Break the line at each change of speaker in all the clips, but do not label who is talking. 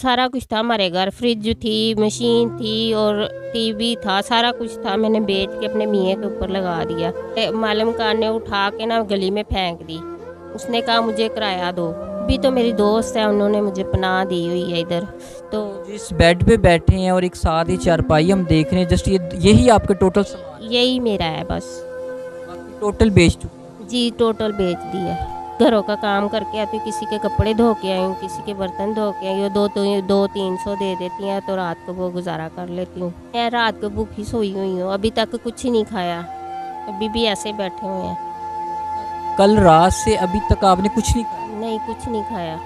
सारा कुछ था हमारे घर, फ्रिज थी, मशीन थी और टीवी था, सारा कुछ था। मैंने बेच के अपने मियाँ के ऊपर लगा दिया। मालम खान ने उठा के ना गली में फेंक दी। उसने कहा मुझे किराया दो। अभी तो मेरी दोस्त है, उन्होंने मुझे पनाह दी हुई है इधर। तो
जिस बेड पे बैठे हैं और एक साथ ही चारपाई हम देख रहे हैं, जस्ट यही आपका टोटल सामान है?
यही मेरा है बस।
बाकी टोटल बेच चुके हैं?
जी टोटल बेच दिया। घरों का काम करके आती हूँ, किसी के कपड़े धो के आई हूँ, किसी के बर्तन धो के आई हूँ। 200-300 दे देती हैं तो रात को वो गुजारा कर लेती हूँ। मैं रात को भूखी सोई हुई हूँ, अभी तक कुछ ही नहीं खाया, अभी भी ऐसे ही बैठे हुए हैं।
कल रात से अभी तक आपने कुछ नहीं खाया?
नहीं कुछ नहीं खाया।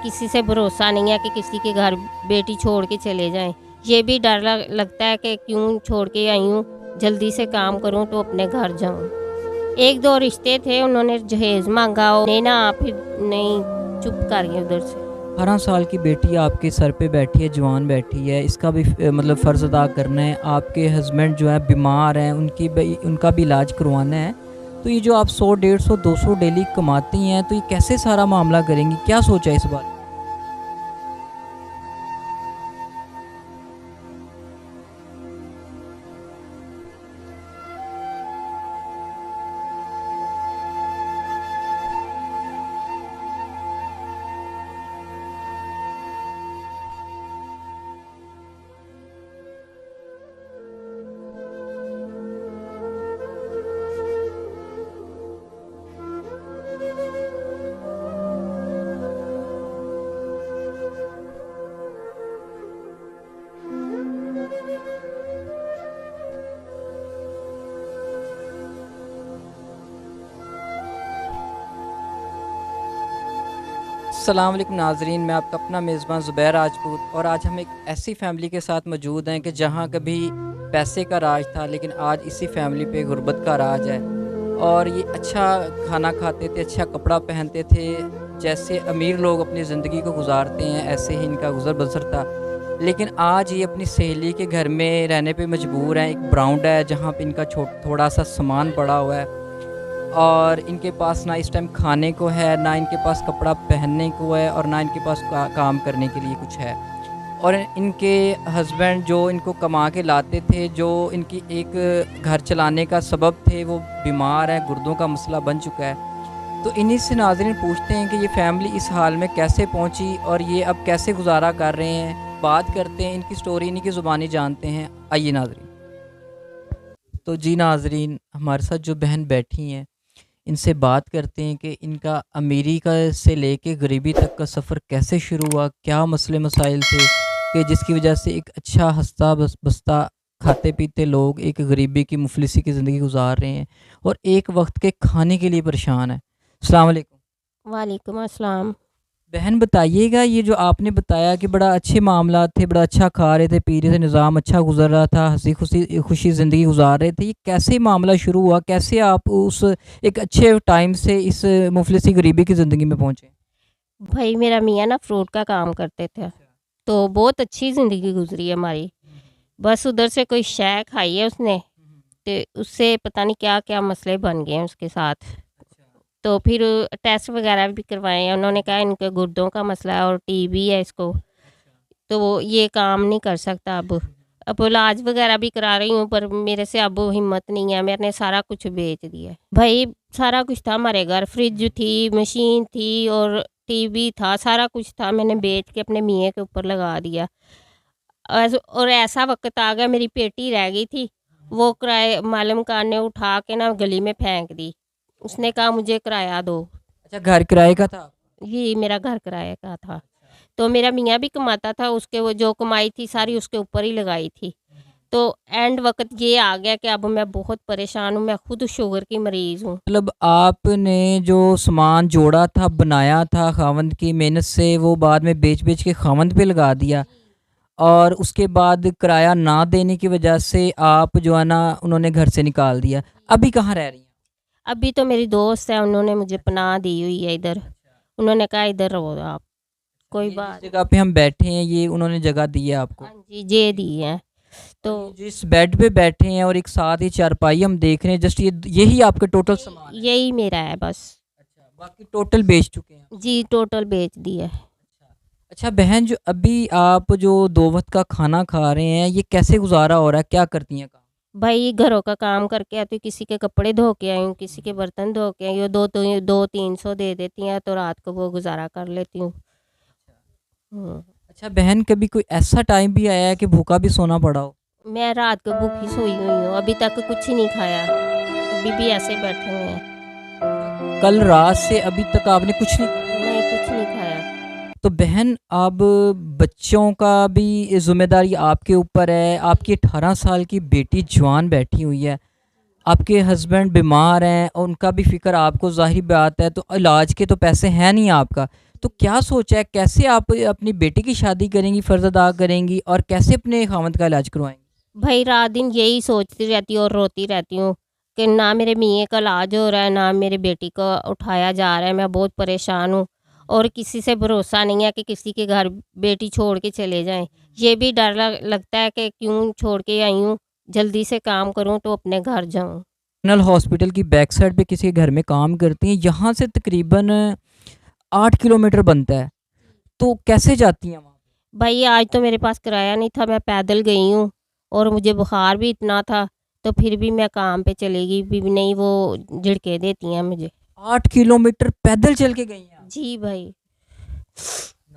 किसी से भरोसा नहीं है कि किसी के घर बेटी छोड़ के चले जाएं। ये भी डर लगता है कि क्यों छोड़ के आई हूँ, जल्दी से काम करूँ तो अपने घर जाऊँ। 1-2 रिश्ते थे, उन्होंने जहेज मांगा, नहीं ना फिर नहीं, चुप कर गए उधर से।
18 साल की बेटी आपके सर पे बैठी है, जवान बैठी है, इसका भी मतलब फ़र्ज़ अदा करना है। आपके हस्बैंड जो है बीमार हैं, उनका भी इलाज करवाना है। तो ये जो आप 100, 150, 200 डेली कमाती हैं, तो ये कैसे सारा मामला करेंगी? क्या सोचा है इस बारे में? अस्सलाम वालेकुम नाजरीन, मैं आपका अपना मेज़बान ज़ुबैर राजपूत, और आज हम एक ऐसी फ़ैमिली के साथ मौजूद हैं कि जहां कभी पैसे का राज था, लेकिन आज इसी फ़ैमिली पे गुर्बत का राज है। और ये अच्छा खाना खाते थे, अच्छा कपड़ा पहनते थे, जैसे अमीर लोग अपनी ज़िंदगी को गुजारते हैं ऐसे ही इनका गुज़र बसर था। लेकिन आज ये अपनी सहेली के घर में रहने पे मजबूर हैं। एक ब्राउंड है जहाँ पे इनका थोड़ा सा सामान पड़ा हुआ है, और इनके पास ना इस टाइम खाने को है, ना इनके पास कपड़ा पहनने को है, और ना इनके पास काम करने के लिए कुछ है। और इनके हस्बैंड जो इनको कमा के लाते थे, जो इनकी एक घर चलाने का सबब थे, वो बीमार हैं, गुर्दों का मसला बन चुका है। तो इन्हीं से नाज़रीन पूछते हैं कि ये फ़ैमिली इस हाल में कैसे पहुंची और ये अब कैसे गुजारा कर रहे हैं। बात करते हैं, इनकी स्टोरी इन्हीं की ज़ुबानी जानते हैं। आइए नाज़रीन। तो जी नाज़रीन, हमारे साथ जो बहन बैठी हैं, इनसे बात करते हैं कि इनका अमीरी का से लेके गरीबी तक का सफ़र कैसे शुरू हुआ, क्या मसले मसाइल थे कि जिसकी वजह से एक अच्छा हंसता बसता खाते पीते लोग एक गरीबी की मुफलिसी की ज़िंदगी गुजार रहे हैं और एक वक्त के खाने के लिए परेशान है। अस्सलाम वालेकुम।
वालेकुम अस्सलाम।
बहन बताइएगा, ये जो आपने बताया कि बड़ा अच्छे मामला थे, बड़ा अच्छा खा रहे थे, पी रहे थे, निज़ाम अच्छा गुजर रहा था, हंसी खुशी खुशी ज़िंदगी गुजार रहे थे, ये कैसे मामला शुरू हुआ? कैसे आप उस एक अच्छे टाइम से इस मुफलिसी गरीबी की ज़िंदगी में पहुँचे?
भाई मेरा मियाँ ना फ्रूट का काम करते थे, तो बहुत अच्छी ज़िंदगी गुजरी है हमारी। बस उधर से कोई शय खाई है उसने, तो उससे पता नहीं क्या क्या मसले बन गए हैं उसके साथ। तो फिर टेस्ट वगैरह भी करवाए हैं, उन्होंने कहा इनके गुर्दों का मसला है और टीबी है इसको, तो वो ये काम नहीं कर सकता अब इलाज वगैरह भी करा रही हूँ, पर मेरे से अब हिम्मत नहीं है, मैंने सारा कुछ बेच दिया है। भाई सारा कुछ था हमारे घर, फ्रिज थी, मशीन थी और टीवी था, सारा कुछ था, मैंने बेच के अपने मियाँ के ऊपर लगा दिया। और ऐसा वक्त आ गया, मेरी पेटी रह गई थी, वो किराए मालम खान ने उठा के ना गली में फेंक दी। उसने कहा मुझे किराया दो।
अच्छा, घर किराए का था?
ये मेरा घर किराए का था, तो मेरा मियाँ भी कमाता था, उसके वो जो कमाई थी सारी उसके ऊपर ही लगाई थी। तो एंड वक़्त ये आ गया कि अब मैं बहुत परेशान हूँ, मैं खुद शुगर की मरीज़ हूँ।
मतलब आपने जो सामान जोड़ा था, बनाया था खावंद की मेहनत से, वो बाद में बेच बेच के खावंद पे लगा दिया, और उसके बाद किराया ना देने की वजह से आप जो है ना, उन्होंने घर से निकाल दिया। अभी कहाँ रह रही हैं?
अभी तो मेरी दोस्त है, उन्होंने मुझे पनाह दी हुई है इधर। उन्होंने कहा इधर रहो आप, कोई
ये जिस
बात।
जगह पे हम बैठे हैं, ये उन्होंने जगह दी है आपको?
हाँ जी, जे दी है।
और
तो
ये जिस बेड पे बैठे हैं और एक साथ ही चारपाई हम देख रहे हैं, जस्ट यही आपका टोटल सामान है?
यही मेरा है बस।
अच्छा, बाकी टोटल बेच चुके हैं आप?
जी टोटल बेच दी है।
अच्छा, अच्छा बहन, जो अभी आप जो 2 वक़्त का खाना खा रहे हैं, ये कैसे गुज़ारा हो रहा है? क्या करती हैं काम?
भाई घरों का काम करके आती हूँ, किसी के कपड़े धो के आई हूँ, किसी के बर्तन धो के आई हूँ, 2-300 दे देती हैं तो रात को वो गुज़ारा कर लेती हूँ। हुँ।
अच्छा बहन, कभी कोई ऐसा टाइम भी आया है कि भूखा भी सोना पड़ा हो?
मैं रात को भूखी सोई हुई हूँ, अभी तक कुछ नहीं खाया, अभी भी ऐसे ही बैठे हुए हैं।
कल रात से अभी तक आपने कुछ नहीं खाया?
नहीं, कुछ नहीं खाया।
तो बहन, अब बच्चों का भी ज़िम्मेदारी आपके ऊपर है। आपकी 18 साल की बेटी जवान बैठी हुई है। आपके हस्बैंड बीमार हैं और उनका भी फ़िक्र आपको, ज़ाहिर बात है, तो इलाज के तो पैसे हैं नहीं आपका। तो क्या सोचा है, कैसे आप अपनी बेटी की शादी करेंगी, फ़र्ज़ अदा करेंगी और कैसे अपने खामद का इलाज करवाएँगी?
भाई रात दिन यही सोचती रहती हूँ और रोती रहती हूँ कि ना मेरे मियाँ का इलाज हो रहा है, ना मेरी बेटी को उठाया जा रहा है। मैं बहुत परेशान हूँ और किसी से भरोसा नहीं है कि किसी के घर बेटी छोड़ के चले जाएँ। ये भी डर लगता है कि क्यों छोड़ के आई हूँ, जल्दी से काम करूँ तो अपने घर जाऊँ।
जनरल हॉस्पिटल की बैक साइड पे किसी के घर में काम करती हैं। यहाँ से तकरीबन 8 किलोमीटर बनता है। तो कैसे जाती हैं वहाँ?
भाई आज तो मेरे पास किराया नहीं था, मैं पैदल गई हूँ और मुझे बुखार भी इतना था, तो फिर भी मैं काम पे चली गई, भी नहीं वो झिड़के देती हैं मुझे।
8 किलोमीटर पैदल चल के गई हैं आप?
जी भाई।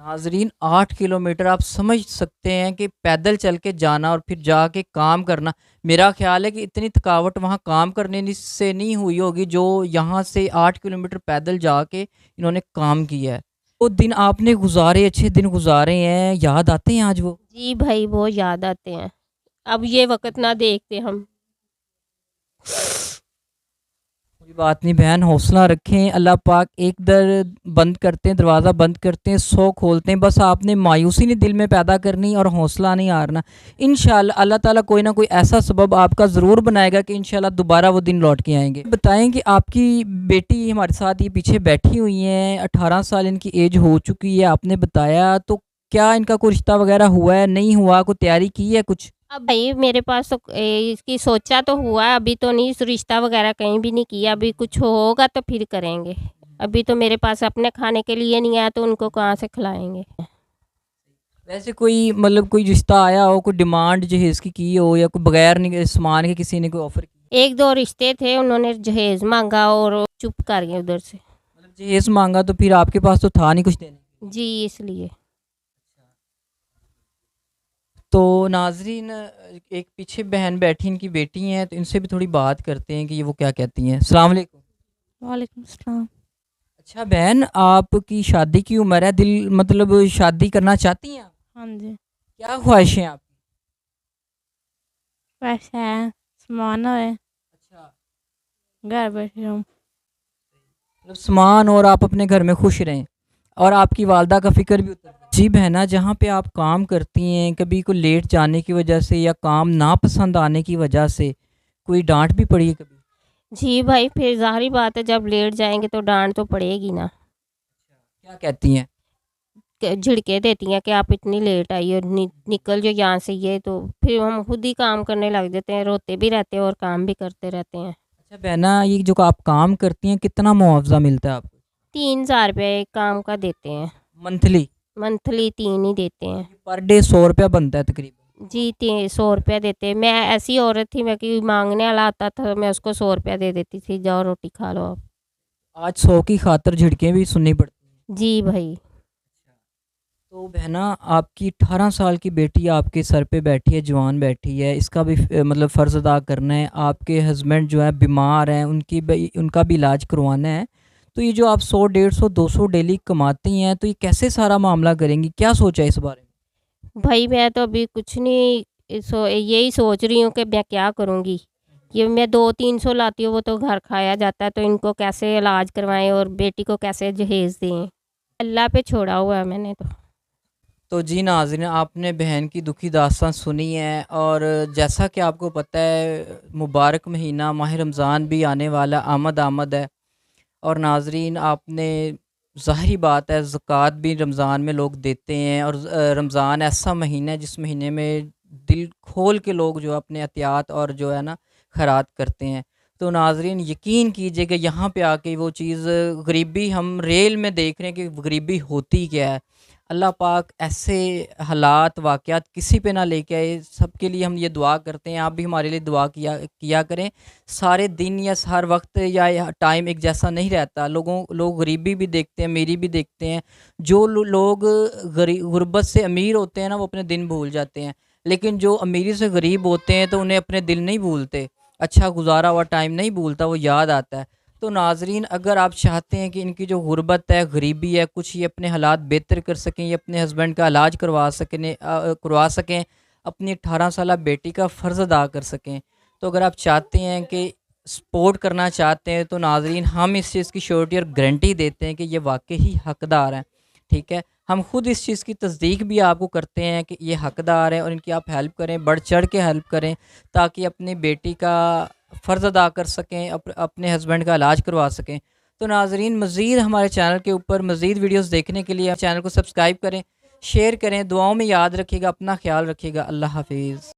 नाज़रीन, 8 किलोमीटर आप समझ सकते हैं कि पैदल चल के जाना और फिर जाके काम करना। मेरा ख़्याल है कि इतनी थकावट वहाँ काम करने से नहीं हुई होगी जो यहाँ से 8 किलोमीटर पैदल जाके इन्होंने काम किया है। वो दिन आपने गुज़ारे, अच्छे दिन गुज़ारे हैं, याद आते हैं आज वो?
जी भाई, बहुत याद आते हैं। अब ये वक़्त ना देखते हम।
कोई बात नहीं बहन, हौसला रखें। अल्लाह पाक एक दर बंद करते हैं, दरवाज़ा बंद करते हैं, 100 खोलते हैं। बस आपने मायूसी नहीं दिल में पैदा करनी और हौसला नहीं हारना। इंशाल्लाह अल्लाह ताला कोई ना कोई ऐसा सबब आपका ज़रूर बनाएगा कि इंशाल्लाह दोबारा वो दिन लौट के आएँगे। बताएँ कि आपकी बेटी हमारे साथ ये पीछे बैठी हुई हैं, 18 साल इनकी एज हो चुकी है आपने बताया, तो क्या इनका कोई रिश्ता वग़ैरह हुआ है, नहीं हुआ, कोई तैयारी की है कुछ?
अब भाई मेरे पास तो इसकी सोचा तो हुआ है, अभी तो नहीं रिश्ता वग़ैरह कहीं भी नहीं किया, अभी कुछ होगा तो फिर करेंगे। अभी तो मेरे पास अपने खाने के लिए नहीं आया तो उनको कहाँ से खिलाएँगे।
वैसे कोई मतलब कोई रिश्ता आया हो, कोई डिमांड जहेज़ की हो या कोई बगैर सामान के किसी ने कोई ऑफ़र की?
1-2 रिश्ते थे, उन्होंने जहेज़ माँगा और चुप कर गए उधर से।
मतलब जहेज़ माँगा तो फिर आपके पास तो था नहीं कुछ देने के लिए।
जी, इसलिए।
तो नाज़रीन, एक पीछे बहन बैठी, इनकी बेटी हैं, तो इनसे भी थोड़ी बात करते हैं कि ये वो क्या कहती हैं। अस्सलाम वालेकुम।
वालेकुम सलाम।
अच्छा बहन, आपकी शादी की उम्र है, दिल मतलब शादी करना चाहती हैं आप?
हाँ जी।
क्या ख्वाहिशें हैं आपकी?
वैसे है समान होए,
अच्छा,
घर बैठे रहूँ।
मतलब सामान और आप अपने घर में खुश रहें और आपकी वालदा का फ़िक्र भी उतर जाए। जी बहना, जहाँ पे आप काम करती हैं, कभी कोई लेट जाने की वजह से या काम ना पसंद आने की वजह से कोई डाँट भी पड़ी है कभी?
जी भाई, फिर ज़ाहिर-सी बात है जब लेट जाएँगे तो डाँट तो पड़ेगी ना।
क्या कहती हैं?
झिड़के देती हैं कि आप इतनी लेट आई हो, निकल जो यहाँ से, ये तो फिर हम खुद ही काम करने लग जाते हैं, रोते भी रहते हैं और काम भी करते रहते हैं।
अच्छा बहना, ये जो आप काम करती हैं, कितना मुआवज़ा मिलता है आपको?
3,000 रुपये काम का देते हैं,
मंथली?
मंथली 3 ही देते हैं।
पर डे 100 रुपया बनता है तकरीबन।
जी, 100 रुपया देते हैं। मैं ऐसी औरत थी, मैं कि माँगने वाला आता था, मैं उसको 100 रुपया दे देती थी, जाओ रोटी खा लो आप।
आज 100 की खातिर झिड़कें भी सुननी पड़ती हैं।
जी भाई।
तो बहना, आपकी 18 साल की बेटी आपके सर पे बैठी है, जवान बैठी है, इसका भी मतलब फ़र्ज़ अदा करना है। आपके हस्बैंड जो है बीमार हैं, उनका भी इलाज करवाना है। तो ये जो आप 100, 150, 200 डेली कमाती हैं, तो ये कैसे सारा मामला करेंगी? क्या सोचा है इस बारे में?
भाई मैं तो अभी कुछ नहीं, यही सोच रही हूँ कि मैं क्या करूँगी। ये मैं 200-300 लाती हूँ, वो तो घर खाया जाता है, तो इनको कैसे इलाज करवाएँ और बेटी को कैसे जहेज़ दें। अल्लाह पे छोड़ा हुआ है मैंने तो।
तो जी नाज़रीन, आपने बहन की दुखी दास्तान सुनी है और जैसा कि आपको पता है, मुबारक महीना माह रमज़ान भी आने वाला, आमद आमद है। और नाज़रीन, आपने, ज़ाहिरी बात है, ज़कात भी रमज़ान में लोग देते हैं और रमज़ान ऐसा महीना है जिस महीने में दिल खोल के लोग जो अपने एहतियात और जो है ना खैरात करते हैं। तो नाज़रीन, यकीन कीजिए कि यहाँ पे आके वो चीज़, गरीबी हम रियल में देख रहे हैं कि गरीबी होती क्या है। अल्लाह पाक ऐसे हालात वाक़यात किसी पे ना लेके आए। सबके लिए हम ये दुआ करते हैं, आप भी हमारे लिए दुआ किया किया करें। सारे दिन या हर वक्त या टाइम एक जैसा नहीं रहता। लोग गरीबी भी देखते हैं, अमीरी भी देखते हैं। जो लोग गुर्बत से अमीर होते हैं ना, वो अपने दिन भूल जाते हैं, लेकिन जो अमीरी से गरीब होते हैं तो उन्हें अपने दिल नहीं भूलते, अच्छा गुजारा हुआ टाइम नहीं भूलता, वो याद आता है। तो नाज़रीन, अगर आप चाहते हैं कि इनकी जो गुर्बत है, गरीबी है, कुछ ये अपने हालात बेहतर कर सकें, ये अपने हस्बैंड का इलाज करवा सकें, अपनी 18 साला बेटी का फ़र्ज़ अदा कर सकें, तो अगर आप चाहते हैं कि सपोर्ट करना चाहते हैं, तो नाज़रीन हम इस चीज़ की श्योरिटी और गारंटी देते हैं कि ये वाक़ई ही हकदार हैं। ठीक है, हम खुद इस चीज़ की तस्दीक भी आपको करते हैं कि ये हकदार हैं और इनकी आप हेल्प करें, बढ़ चढ़ के हेल्प करें, ताकि अपनी बेटी का फ़र्ज़ अदा कर सकें, अपने हस्बैंड का इलाज करवा सकें। तो नाज़रीन, मज़ीद हमारे चैनल के ऊपर मज़ीद वीडियोस देखने के लिए चैनल को सब्सक्राइब करें, शेयर करें, दुआओं में याद रखिएगा, अपना ख्याल रखिएगा। अल्लाह हाफ़िज़।